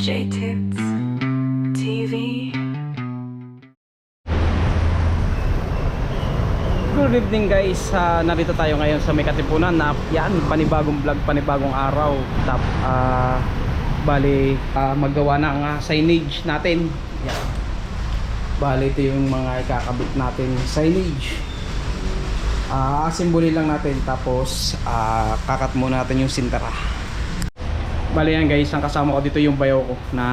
J-Tips TV. Good evening guys, narito tayo ngayon sa may Katipunan na yan, panibagong vlog, panibagong araw. Bali, maggawa ng signage natin yan. Bali, ito yung mga ikakabit natin signage. Assemble lang natin, tapos kakat muna natin yung sintara. Bali yan guys, ang kasama ko dito yung bayaw ko na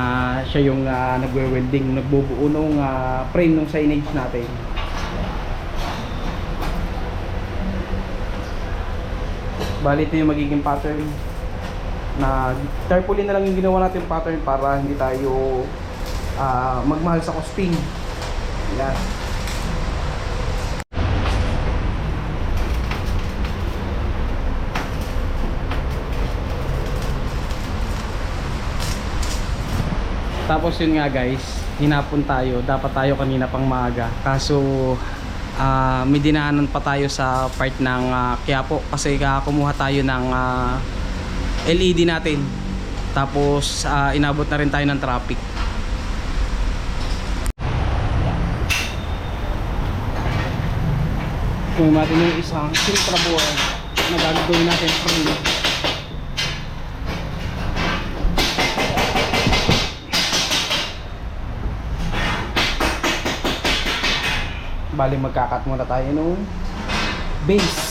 siya yung nagwe-welding, nagbubuo ng frame ng signage natin. Bali, ito yung magiging pattern na tarpaulin na lang yung ginawa natin pattern para hindi tayo magmahal sa costing. Yan. Tapos yun nga guys, hinapon tayo, dapat tayo kanina pang maaga, kaso may dinaanan pa tayo sa part ng Quiapo kasi kumuha tayo ng LED natin, tapos inabot na rin tayo ng traffic. Kung natin yung isang siltrabuan na gagawin natin frame. Bali, magkakat muna tayo nung base.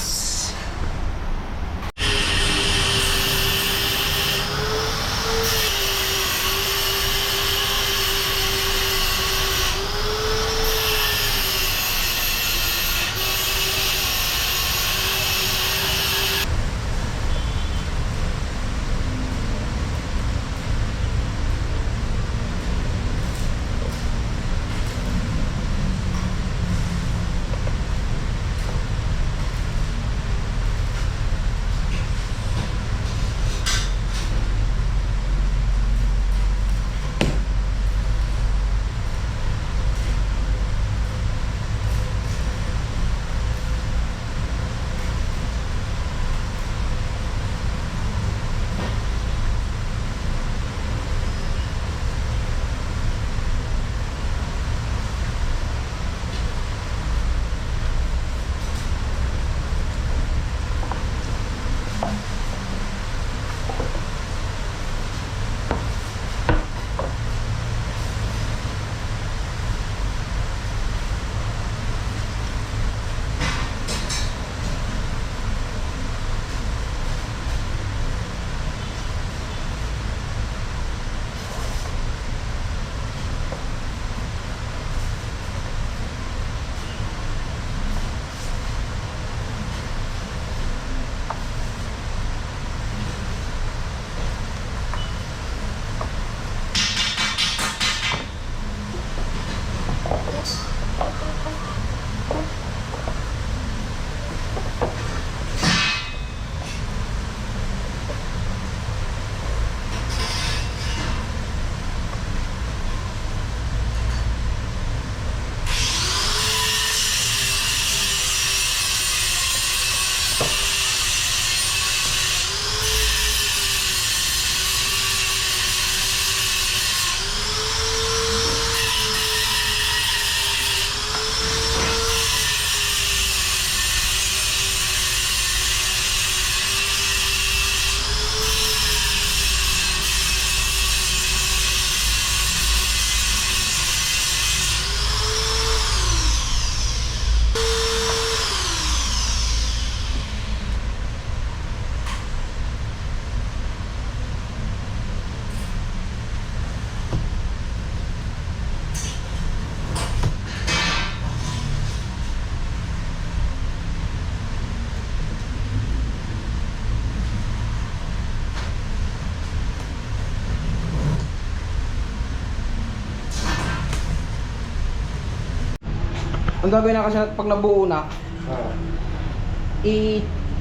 Ang gagawin na kasi pag nabuo na,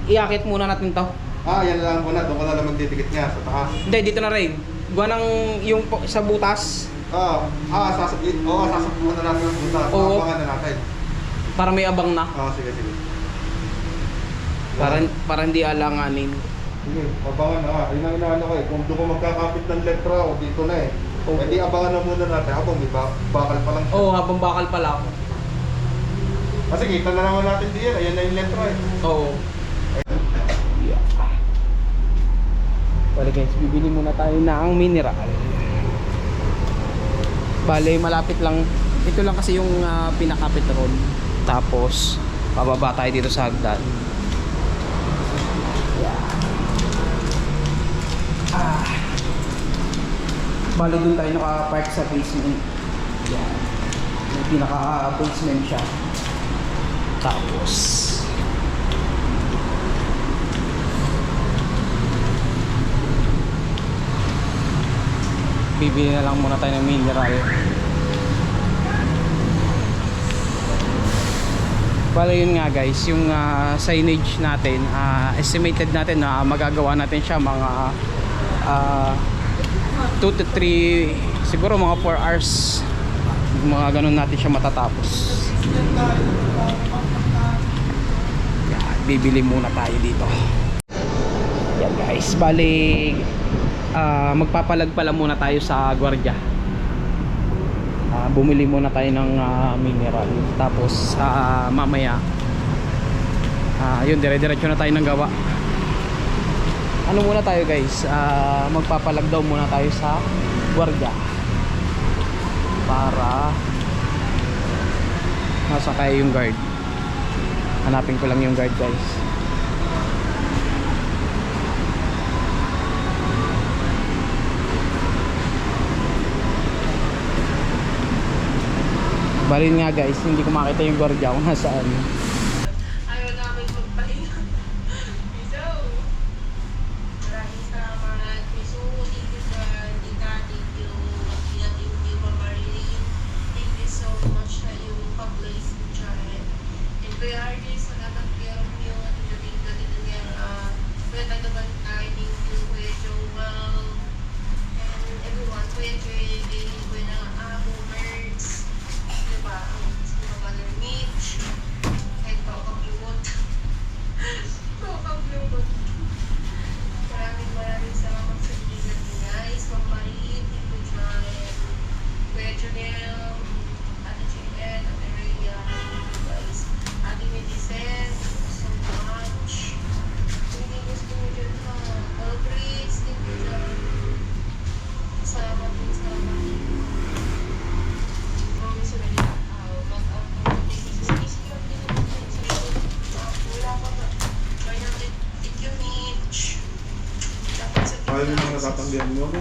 iakit muna natin to. Yan lang muna. Doon ko na lang magdidikit niya sa taas. Hindi, dito na rin. Gawa ng yung sa butas. Sasabit. Sasabuhan na natin yung butas. Oo. Abangan na natin. Para may abang na. Sige. Para hindi alanganin. Sige, abangan na nga. Yun ang inaano ko eh. Kung doon ko magkakapit ng letra o dito na eh. Okay. Pwede abangan na muna natin habang may bakal pa lang siya. Oo, habang bakal pala ako. Kasi kita na naman natin diyan. Ayan na yung letra eh. Oo. Yeah. Bale guys, bibili muna tayo ng mineral. Bale, malapit lang. Ito lang kasi yung pinakapit road. Tapos, pababa tayo dito sa hagdan. Bale, dun tayo naka-park sa basement. Yan. May pinaka-basement siya. Tapos bibili na lang muna tayo ng mineral. Bale yun nga guys, yung signage natin, estimated natin na magagawa natin siya mga 2 to 3, siguro mga 4 hours, mga ganun natin siya matatapos. Yan, bibili muna tayo dito. Yan guys, bali magpapalag pala muna tayo sa gwardiya. Bumili muna tayo ng mineral. Tapos mamaya yun, dire-diretso na tayo ng gawa. Ano muna tayo guys, magpapalag daw muna tayo sa gwardiya para nasa kaya yung guard. Hanapin ko lang yung guard guys. Balin nga guys, hindi ko makita yung gwardiya kung nasaan. Ayaw namin magpahinga. Piso. Maraming salamat. Piso, thank you God. Tita, thank you. Thank you, Mama Marilyn. Thank you so much sa yung pag-place mo dyan. And Kuya RJ, salamat kayo yung ating gating Kuya Tagdaban tayo. Thank you, Kuya Joel. And everyone, Kuya Jay, Kuya na Boomers. Diba? Si Mother Mitch. Kahit pakapaglugot. Pakapaglugot. Maraming salamat sa inyo guys. Ma'am Marie, Tito John, Kuya Janelle, Ate Chicken, Ate Rhea, guys. Ate Medicine, so much. Hindi gusto mo dyan ha. Aldridge, thank you dyan. Salamat din, salamat din. Ayaw yung mga natatanggihan mo no?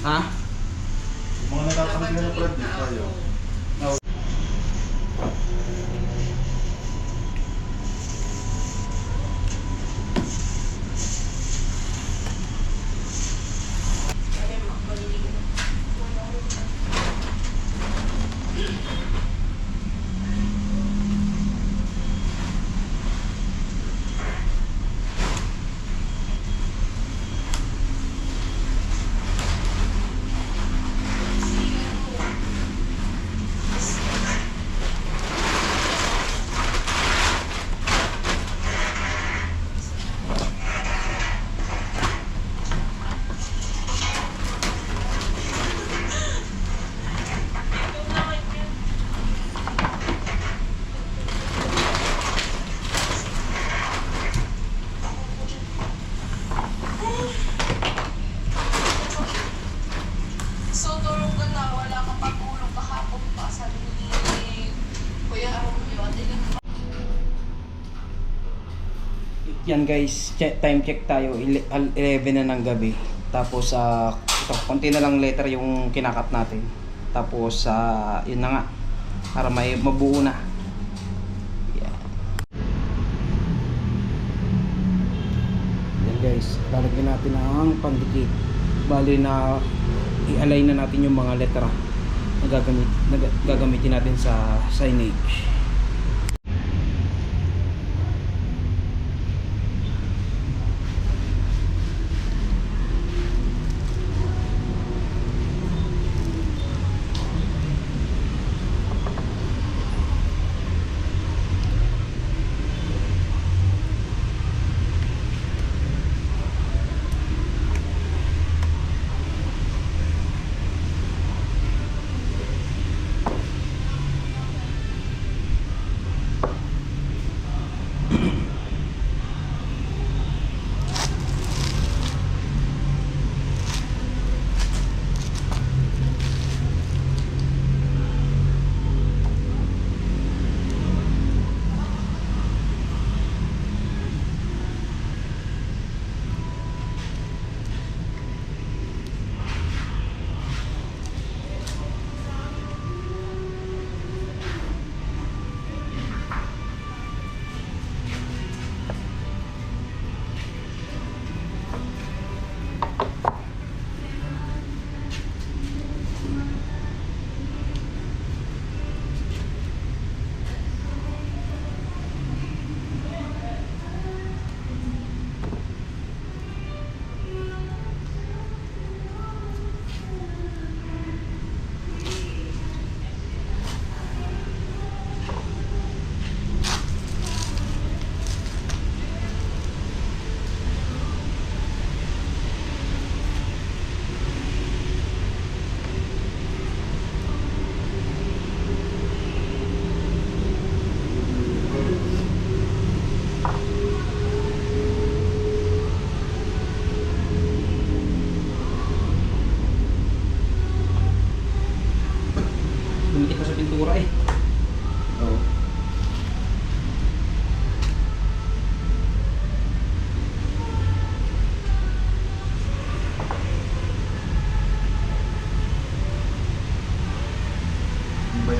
Ha? Yung mga natatanggihan na project tayo. So, tulog ka na, wala kang pagulong kahapon pa, sabi ni Kuya Romeo. Yan guys, time check tayo, 11 na ng gabi. Tapos ito, konti na lang letter yung kinakat natin. Tapos yun na nga, para may mabuo na. Yan. Yan guys, lalagyan natin ang pandikit. Bali na i-align na natin yung mga letra na gagamitin natin sa signage.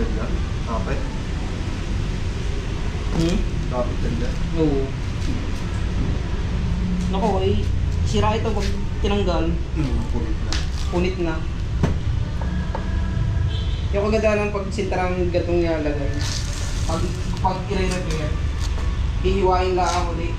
yan yan? Kapit? Kapit yan yan? Oo. Nako, sira ito pag tinanggal. Kulit na. Punit na. Yung kagandahan pag sintarang gatong nilalagay. Pag i-repair, hihiwain lang ulit.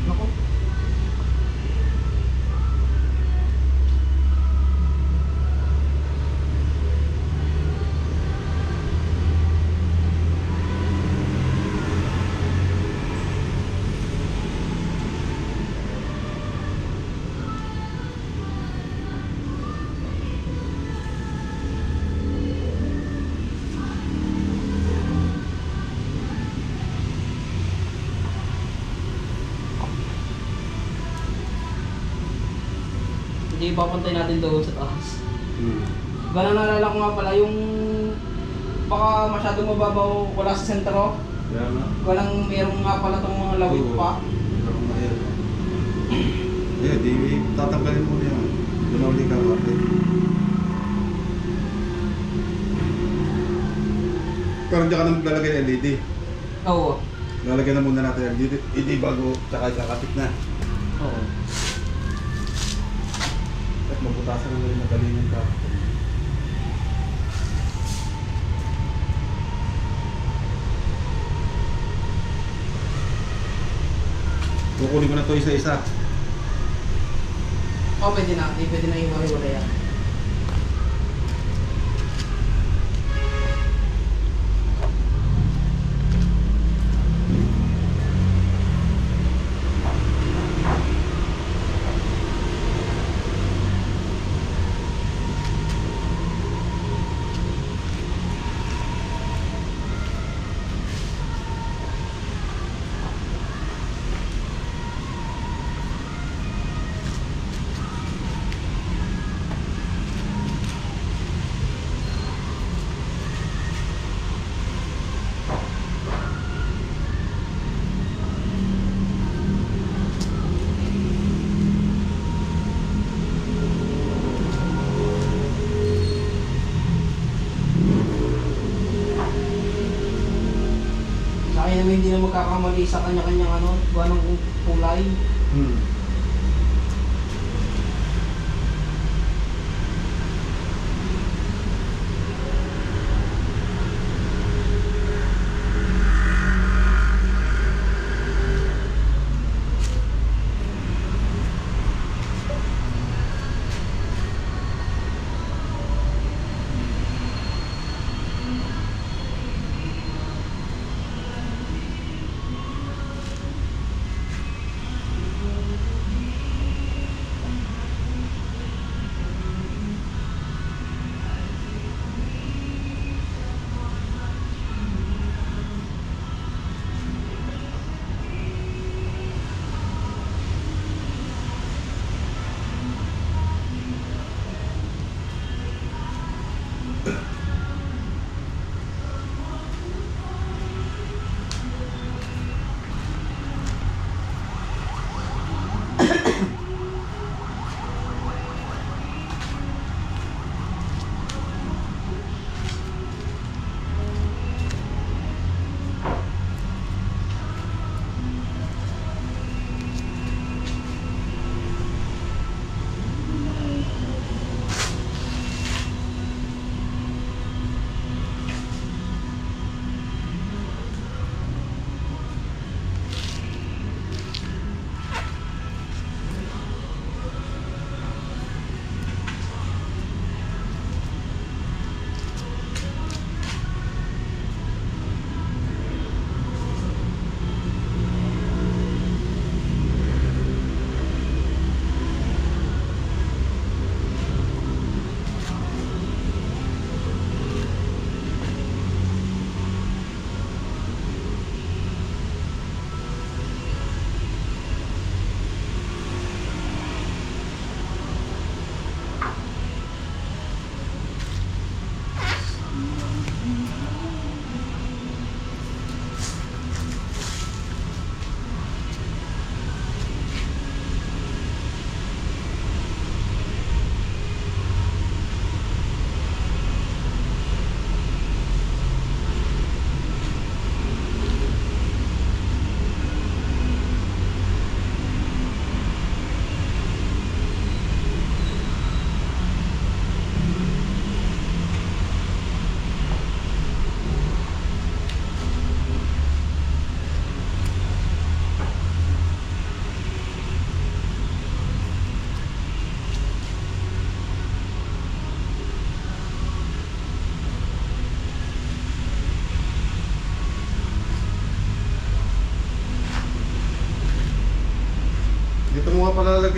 Nako. Hindi papantay natin doon sa taas. Gano'n naalala ko nga pala yung baka masyadong mababaw wala sa sentro. Kaya nga. Walang meron nga pala tong mga lawit pa. Meron na yan. Di tatanggalin mo na yan. Doon na uli ka kapit. Pero diyan ka nang lalagay ng LED. Oo. Lalagyan na muna natin ng LED bago tsaka kakapit na. Oo. At mabutasan na rin magaling yung kapit. Kukunin ko na ito isa-isa. Oh, pwede na. Pwede na yung wala yan. Kaya naman hindi na magkakamali sa kanya-kanyang gawa ng kulay.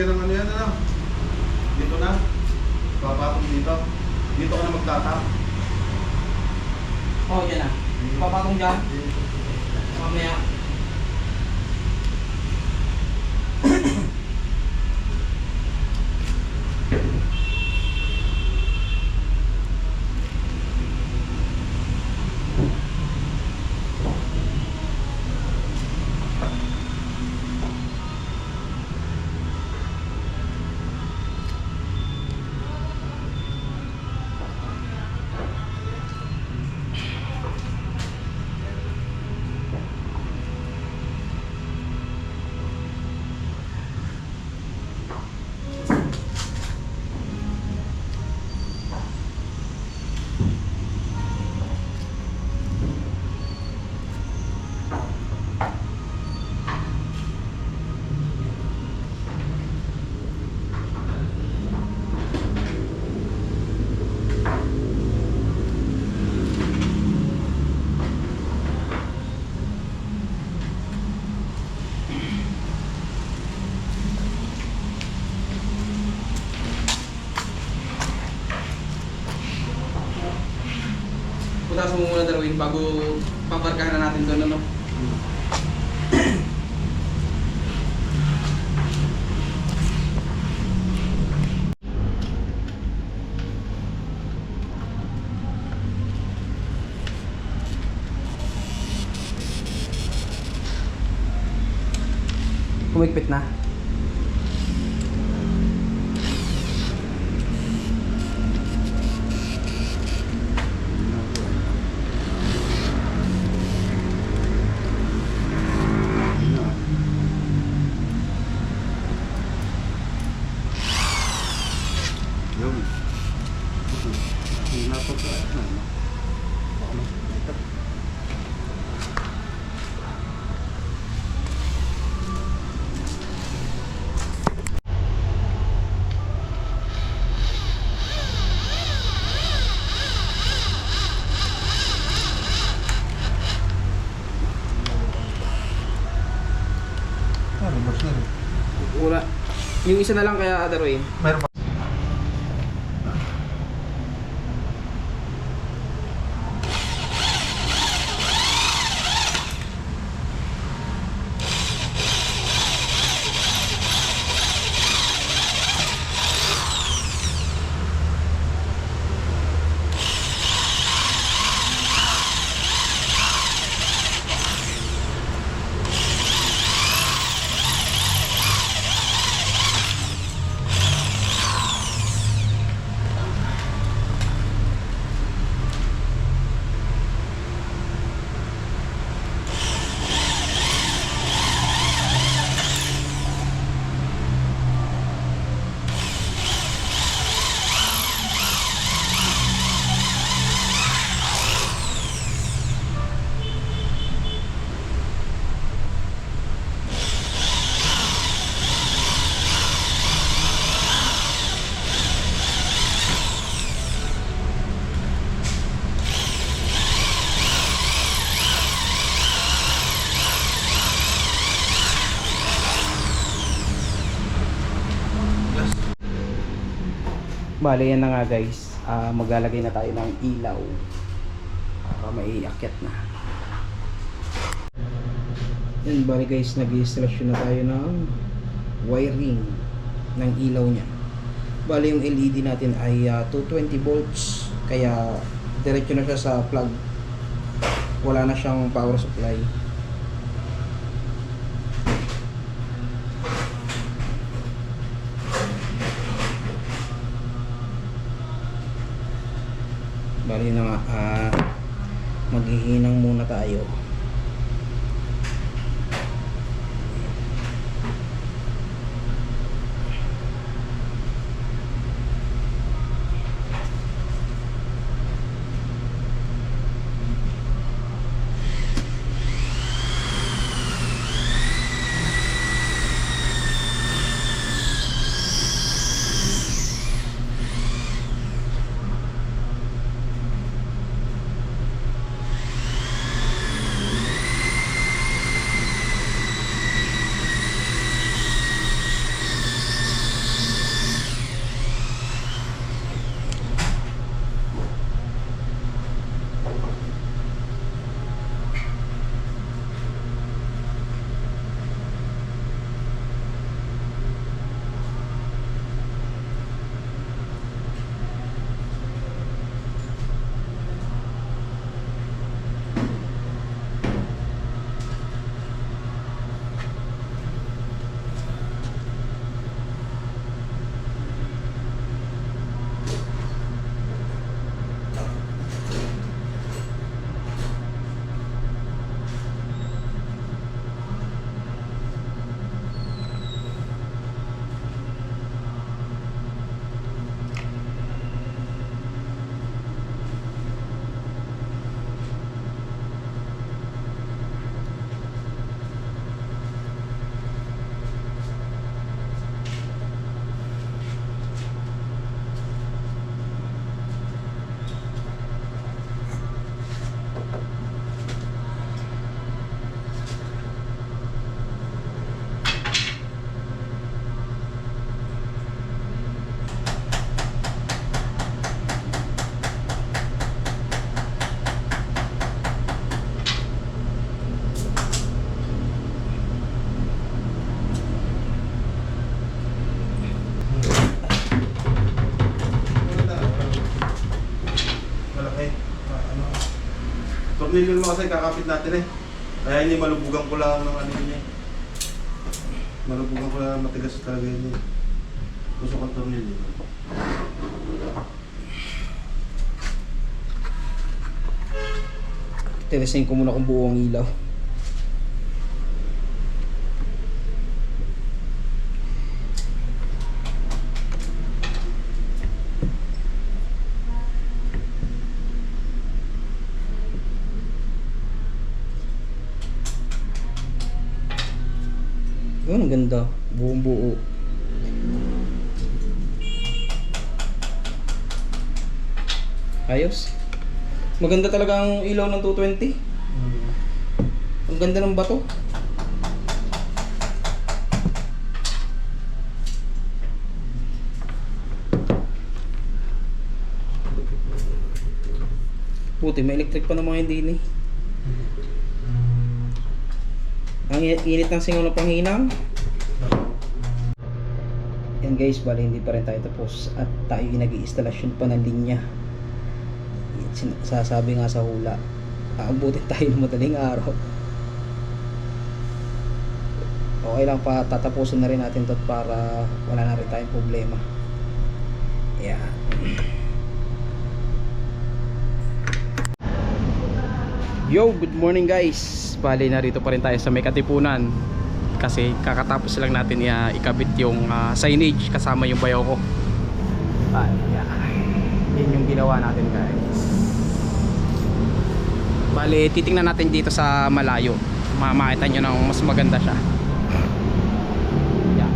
lalagyan ng ano yan, ano? Dito na. Papatong dito. Dito ka na magtatap. Oh, yan na. Papatong dyan. Mamaya. Putasan mo muna Darwin bago paparkahan na natin doon, ano? Kumigpit na. Yun. Napagkain na, no? Reverse na rin. Wala. Yung isa na lang kaya Darwin. Meron pa. Bale, yan na nga guys. Maglalagay na tayo ng ilaw para maiakyat na. Yan, bale guys, nag-installation na tayo ng wiring ng ilaw niya. Bale, yung LED natin ay 220 volts. Kaya diretso na siya sa plug. Wala na siyang power supply. Bali na nga, maghihinang muna tayo. Tornilyo naman kasi kakapit natin eh. Kaya hindi malubugan ko lang ng ano niya. Malubugan ko lang matigas talaga yun eh. Gusto kong tornilyo. Teresin ko muna kung buo ang ilaw. Yun, ang ganda. Buong buo. Ayos. Maganda talaga ang ilaw ng 220. Ang ganda ng bato. Buti may electric pa ng mga hindi ni. Ang init ng singaw ng panghinang. Yan guys, bali hindi pa rin tayo tapos at tayo nag-i-installasyon pa ng linya. Sasabi nga sa hula, aabutin tayo ng madaling araw. Okay lang pa, tatapusin na rin natin to para wala na rin tayong problema. Yeah. Yo, good morning guys. Bali narito pa rin tayo sa may Katipunan kasi kakatapos lang natin ikabit yung signage kasama yung bayaw ko. Yeah. Yan yung ginawa natin guys. Bali titingnan natin dito sa malayo. Makita nyo na mas maganda siya. Yeah.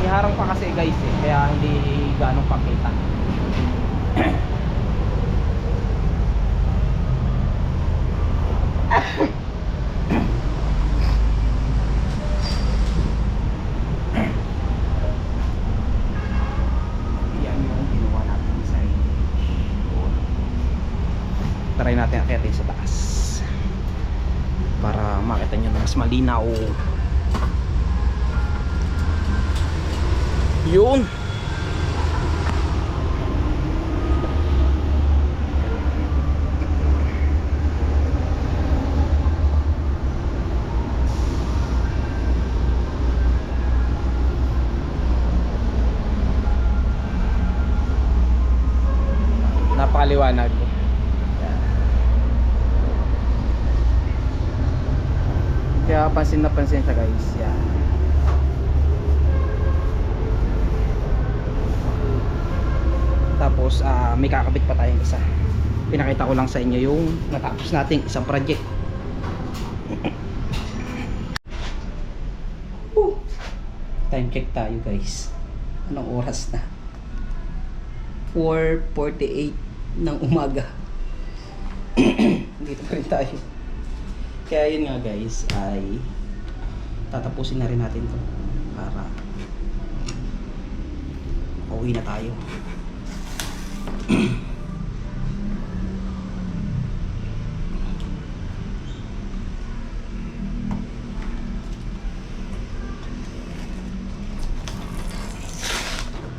Iharang pa kasi guys kaya hindi ganong pakita. Try natin akyatin sa taas para makita nyo na mas malinaw. Yun. Napakaliwanag. Kaya pansin na pansin siya guys. Yan. Tapos may kakabit pa tayong isa. Pinakita ko lang sa inyo yung natapos nating isang project. Time check tayo guys. Anong oras na? 4:48 ng umaga. Dito pa rin tayo. Kaya yun nga guys ay tatapusin na rin natin to para uwi na tayo.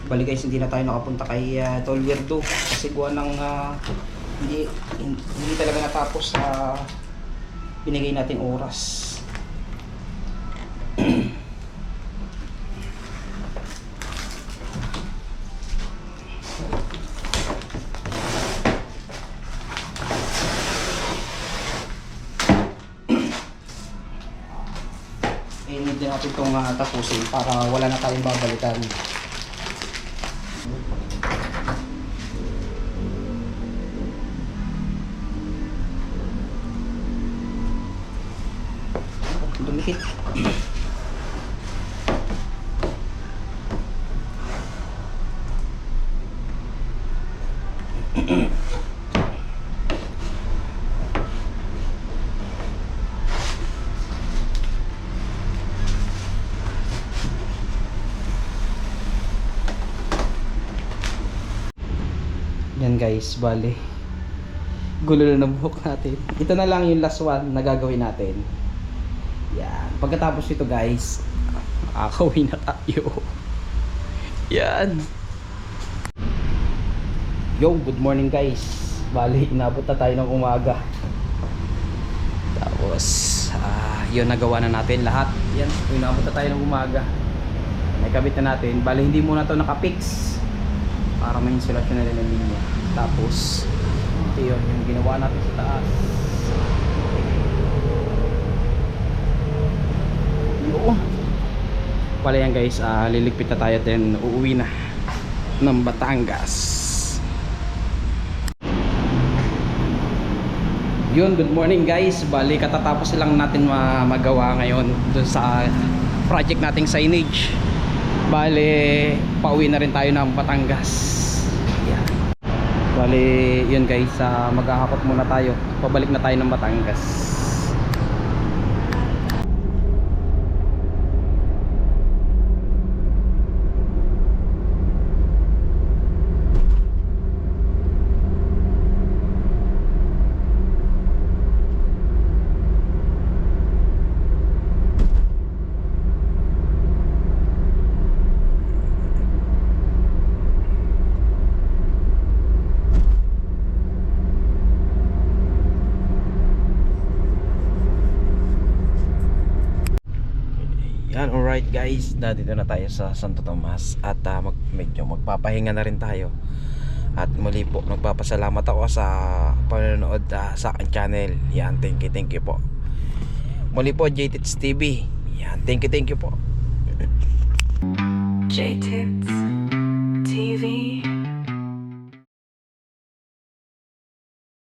Bali guys, hindi na tayo nakapunta kay Tol Weirdo kasi gawa ng hindi talaga natapos sa binigay nating oras. Need din natin itong tapusin para wala na tayong babalikan. Dumikit. Yan guys, bali gulo na ng buhok natin. Ito na lang yung last one na gagawin natin. Yan. Pagkatapos ito guys, akawin na tayo. Yan. Yo, good morning guys. Bali, inabot na tayo ng umaga. Tapos, yun, nagawa na natin lahat. Yan, inabot na tayo ng umaga. May kabit na natin. Bali, hindi muna to nakapix. Para may insulasyon na rin ng linya. Tapos, ito yun, yung ginawa natin sa taas. Yo. Pala yan guys, liligpit na tayo then uuwi na ng Batangas. Yun, good morning guys. Bali, katatapos lang natin magawa ngayon dun sa project nating signage. Bali, pauwi na rin tayo ng Batangas. Yan. Bali, yun guys, maghahakot muna tayo. Pabalik na tayo ng Batangas. Yan, alright guys, dito na tayo sa Santo Tomas at medyo magpapahinga na rin tayo. At muli po, nagpapasalamat ako sa panonood sa aking channel. Yan, thank you po. Muli po, JTits TV. Yan, thank you po. JTits.